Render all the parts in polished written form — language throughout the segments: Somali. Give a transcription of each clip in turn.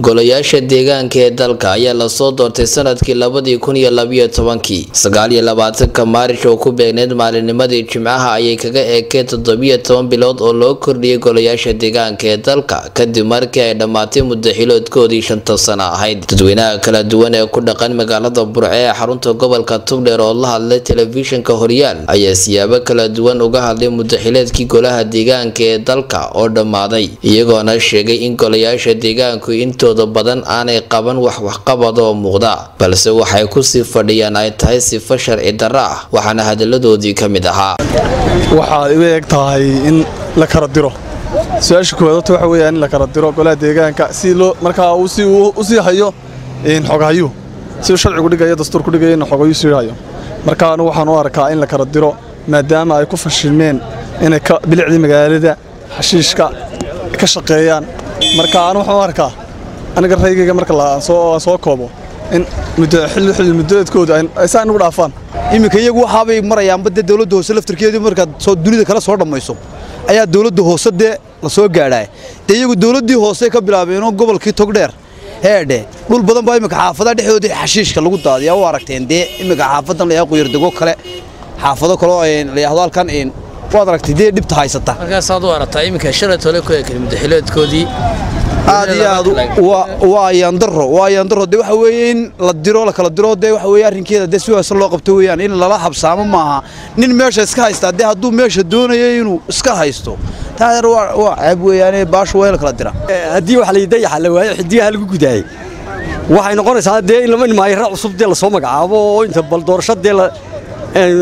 golayaasha deegaanka ee dalka ayaa la soo doortay sanadkii 2012 29 Maarish oo ku beegneed maalinimadii Jimcaha ayay kaga eekeen 17 bilood oo loo kordhiyay golayaasha deegaanka ee dalka kadib markii ay dhamaatay muddo xiloodkoodii 5 sano ahayd. Dadweynaha kala duwan ee ku dhaqan magaalada Burco ee xarunta gobolka Togdheer oo la hadlay telefishinka Horyaal ayaa siyaabo kala duwan uga hadlay muddo xileedkii golaha deegaanka ee dalka oo dhamaaday, iyagoona sheegay in golayaasha deegaanku intooda badan aanay qaban waxqabad oo muuqda, balse waxay ku sii fadhiyaan ay tahay sifo sharci darro ah, waxaana hadaladoodii ka mid ahaa. waxaa iga eg tahay in la kala diro su'aasha koowaad waxa weeyaan in la kala diro golaha deegaanka si loo markaa uu si hayo in xogahayo si sharcigu dhigaya dastuurku dhigaya in xogahayo si hayo markaa waxaan u arkaa in la kala diro maadaama ay ku fashilmeen inay ka bilicdi magaalada xashiishka ka shaqeeyaan. markaa waxaan u arkaa aniga raygayga marka la soo koobo in muddadeedkooda ay saan ugu dhaafaan. iminka iyagu waxaabay marayaan badda dawladda hoose laftirkeedu marka soo dunida kala soo dhamayso ayaa dawladda hoose la soo gaadhay. iyagu dawladdii hoose ka bilaabeen gobolkii Togdheer heedhe dhul badan baa iminka xaafadaha dhexdooda xashiishka lagu daadiyaa u aragteen iminka xaafadan la yaqo yardago kale xaafado kale oo la yiraahdo halkan waad aragtay dhibta haysata. markaas aad u aragtay iminka shalatole ku eekay muddo xileedkoodii waa yandaro waxa weeyeen la diro la kala diro waxa weey arrinkeeda si waas loo qabto weeyaan in lala habsaamo maaha nin meesha iska haysta hadduu meesha doonayo inuu iska haysto taayar waa ceeb weeyaan baashu waa la kala dira haddii wax la yidayax la waayo xidiyaha lagu gudaayay waxay noqonaysaa in lama maayra cusub la soo magacaabo oo inta bal doorashada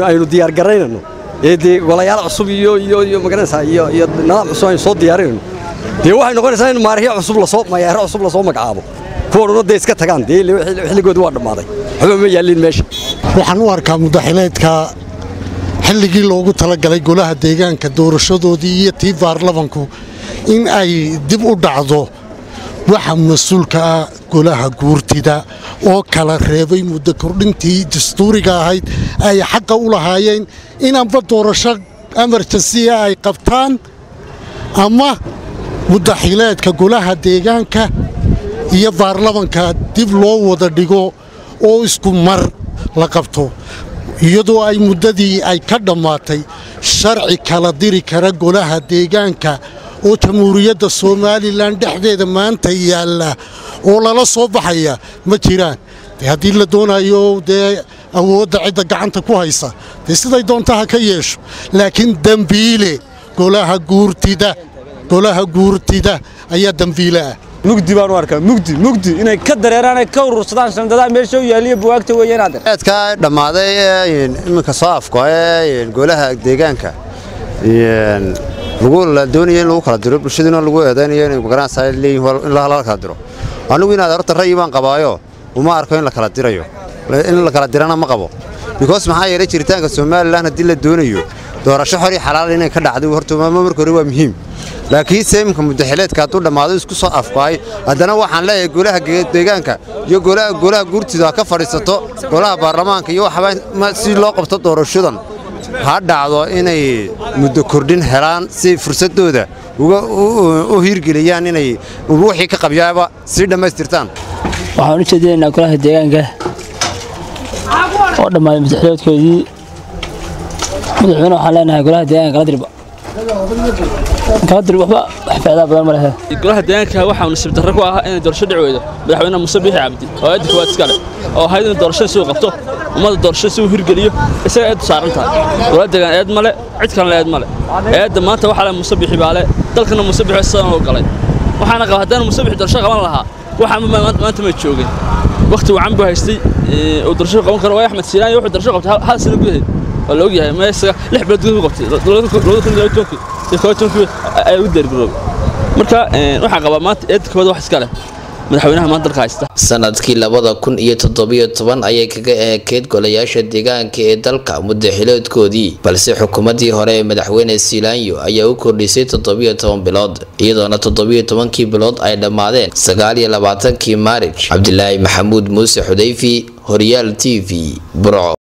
aynu diyaar gareynano golayaal cusub iyo magaranaysaa iyo nidaam cusub ay soo diyaarino waxay noqonaysaa in maariyo cusub la soo magacaabo kuwana iska tagaan xilligoodu waa dhamaaday waxba ma yaalin meesha. waxaan u arkaa muddaxileedka xilligii loogu talagalay golaha deegaanka doorashadoodii iyo tii baarlamanku in ay dib u dhacdo waxa mas'uulka ah golaha guurtida oo kala reebay muddo kordhintii dastuuriga ahayd ay xaq u lahaayeen inanba doorasho emergency ay qabtaan ama muddaxileedka golaha deegaanka iyo baarlamanka dib loo wada dhigo oo isku mar la qabto iyadoo ay muddadii ay ka dhammaatay sharci kala diri kara golaha deegaanka oo jamhuuriyadda Soomaaliland dhexdeeda maanta yaala oo lala soo baxaya ma jiraan. haddii la doonayo awoodda cidda gacanta ku haysa siday doontaha ka yeesho, laakiin dambiile golaha guurtida ayaa dambiile ah. mugdi baan u arkaa mugdi inay ka dareeraan ka urursadaan sanadada meesha u yaaliyo buwaagta weeyaan aad eedka dhamaaday iminka soo afko golaha deegaanka lagu la doonayay in lagu kala diro bulshaduna lagu eedeynayay in magaranaysa leeyahay in la kala diro. anigu inaad horta ra'yi baan qabaayo uma arko in la kala dirayo in la kala dirana ma qabo because maxaa yeelay jiritaanka Soomaaliland hadii la doonayo doorasho xor iyo xalaal inay ka dhacdo horta marka hore waa muhiim, laakiin seemka muddaxileedka hadduu dhamaado isku soo afkaay haddana waxaan leeyahay golaha deegaanka iyo golaha guurtida ka fadhiisato golaha baarlamaanka iyo waxa si loo qabto doorashadan ha dhacdo inay muddo kordhin helaan si fursadooda u hirgeliyaan inay wixii ka qabyaaba si dhamaystirtaan. waxaan u jeedinaynaa golaha deegaanka oo dhamaaday muddaxileedkoodii madaxweyne waxaan leenahay golaha deegaanka kala dirba waxba faa'iido badan ma laha. golaha deegaanka waxaa nasiib darro ku ah in doorasho dhacweydo madaxweyne Muuse Biixi Cabdi oo aad kuwaad iska leh oo hay'adda doorasho soo qabto umada doorasho soo hirgeliyo isaga aad saaran tahay golaha deegaan aad male cid kale aad male aad maanta waxa la Muuse Biixi baale dalkana Muuse Biixi soo oo galay waxaana qabadaan Muuse Biixi doorasho qaban lahaa waxa maanta ma joogin waqti wacan buu haystay oo doorasho qaban karo Axmed Siiraan iyo wuxuu doorasho qabtay hal sano gudaheed oo la ogyahay ma isaga 6 bilood gudaheed qabtay ay u dargaro. marka waxa qaba maanta eedkooda wax iska leh madaxweynaha maanta dalka haysta. sanadkii 2017 ayay kaga eekeed golayaasha deegaanka ee dalka muddo xileedkoodii, balse xukuumadii hore ee madaxweyne Siilaanyo ayaa u kordhisay 17 bilood iyadoona 17kii bilood ay dhamaadeen 29 Maarish. Cabdilaahi Maxamuud Muuse Xudayfi, Horyaal TV, Burco.